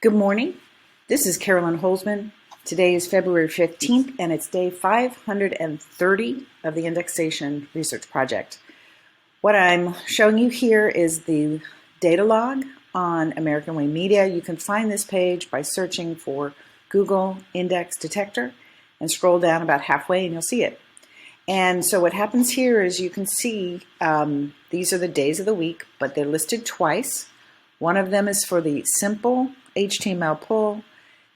Good morning. This is Carolyn Holzman. Today is February 15th, and it's day 530 of the indexation research project. What I'm showing you here is the data log on American Way Media. You can find this page by searching for Google Index Detector and scroll down about halfway and you'll see it. And so what happens here is you can see these are the days of the week, but they're listed twice. One of them is for the simple HTML pull.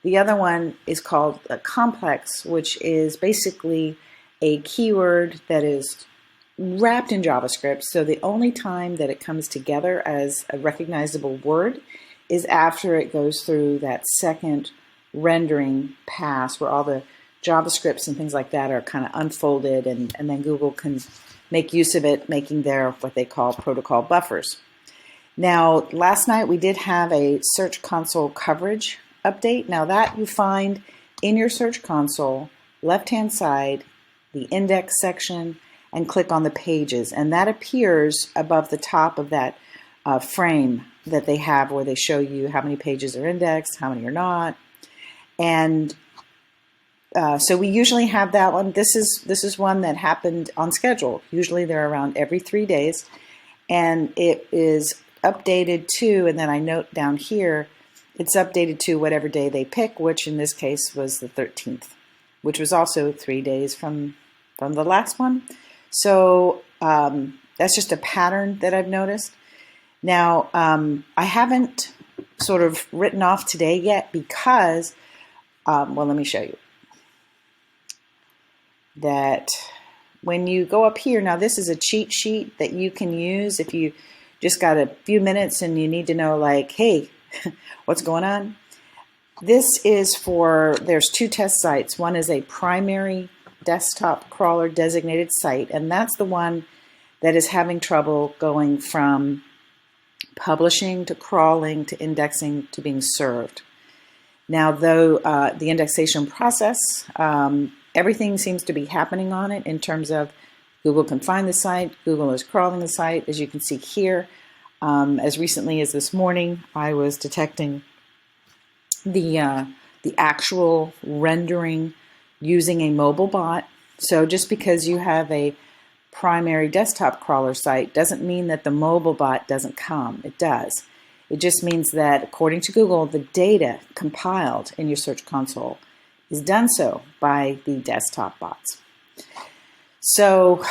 The other one is called a complex, which is basically a keyword that is wrapped in JavaScript. So the only time that it comes together as a recognizable word is after it goes through that second rendering pass where all the JavaScripts and things like that are kind of unfolded, and then Google can make use of it, making their what they call protocol buffers. Now, last night we did have a Search Console coverage update. Now that you find in your Search Console, left-hand side, the index section, and click on the pages. And that appears above the top of that frame that they have where they show you how many pages are indexed, how many are not. And so we usually have that one. This is one that happened on schedule. Usually they're around every 3 days. And it is updated to, and then I note down here, it's updated to whatever day they pick, which in this case was the 13th, which was also 3 days from the last one. So that's just a pattern that I've noticed. Now, I haven't sort of written off today yet because, well, let me show you that when you go up here, now this is a cheat sheet that you can use if you just got a few minutes and you need to know, like, hey, what's going on? This is for, there's two test sites. One is a primary desktop crawler designated site, and that's the one that is having trouble going from publishing to crawling to indexing to being served. Now, though the indexation process, everything seems to be happening on it in terms of Google can find the site, Google is crawling the site, as you can see here. As recently as this morning, I was detecting the actual rendering using a mobile bot. So just because you have a primary desktop crawler site doesn't mean that the mobile bot doesn't come. It does. It just means that according to Google, the data compiled in your Search Console is done so by the desktop bots. So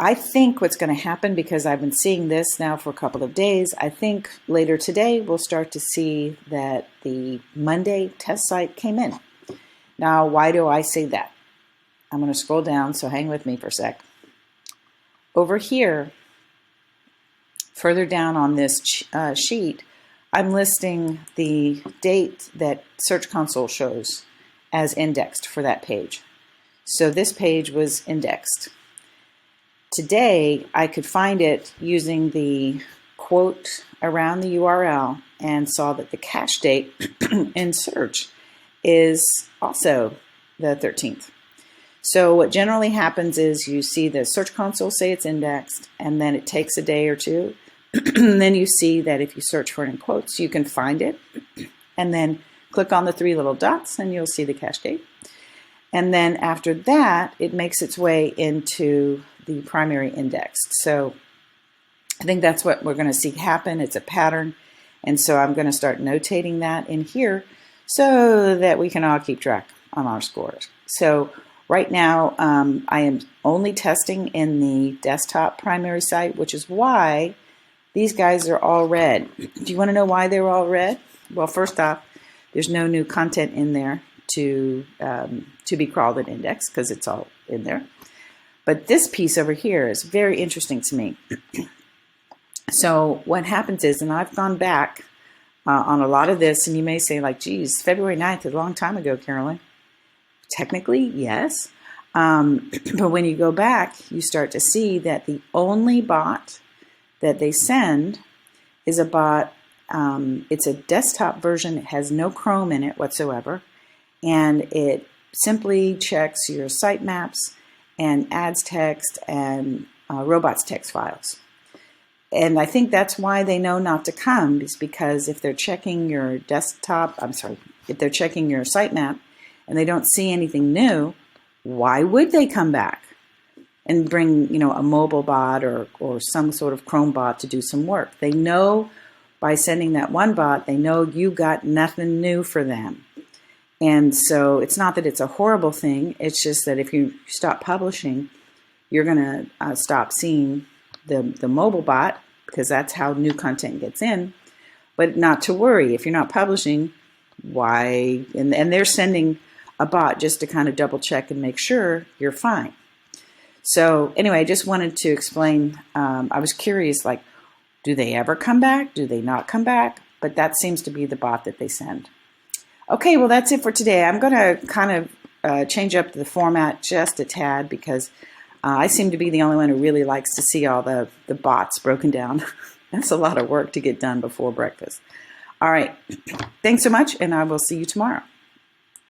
I think what's going to happen, because I've been seeing this now for a couple of days, I think later today we'll start to see that the Monday test site came in. Now, why do I say that? I'm going to scroll down, so hang with me for a sec. Over here, further down on this sheet, I'm listing the date that Search Console shows as indexed for that page. So this page was indexed. Today, I could find it using the quote around the URL and saw that the cache date in search is also the 13th. So what generally happens is you see the Search Console say it's indexed, and then it takes a day or two. And then you see that if you search for it in quotes, you can find it. And then click on the three little dots and you'll see the cache date. And then after that, it makes its way into the primary indexed. So I think that's what we're going to see happen. It's a pattern. And so I'm going to start notating that in here so that we can all keep track on our scores. So right now, I am only testing in the desktop primary site, which is why these guys are all red. Do you want to know why they're all red? Well, first off, there's no new content in there to be crawled and indexed because it's all in there. But this piece over here is very interesting to me. So what happens is, and I've gone back on a lot of this, and you may say, like, geez, February 9th is a long time ago, Carolyn. Technically, yes. But when you go back, you start to see that the only bot that they send is a bot. It's a desktop version. It has no Chrome in it whatsoever. And it simply checks your sitemaps and adds text and robots text files. And I think that's why they know not to come, is because if they're checking your desktop, if they're checking your sitemap and they don't see anything new, why would they come back and bring, a mobile bot or some sort of Chrome bot to do some work? They know by sending that one bot, they know you got nothing new for them. And so it's not that it's a horrible thing. It's just that if you stop publishing, you're going to stop seeing the mobile bot, because that's how new content gets in. But not to worry, if you're not publishing, why? And they're sending a bot just to kind of double check and make sure you're fine. So anyway, I just wanted to explain. I was curious, like, do they ever come back? Do they not come back? But that seems to be the bot that they send. Okay, well, that's it for today. I'm going to kind of change up the format just a tad, because I seem to be the only one who really likes to see all the bots broken down. That's a lot of work to get done before breakfast. All right. Thanks so much, and I will see you tomorrow.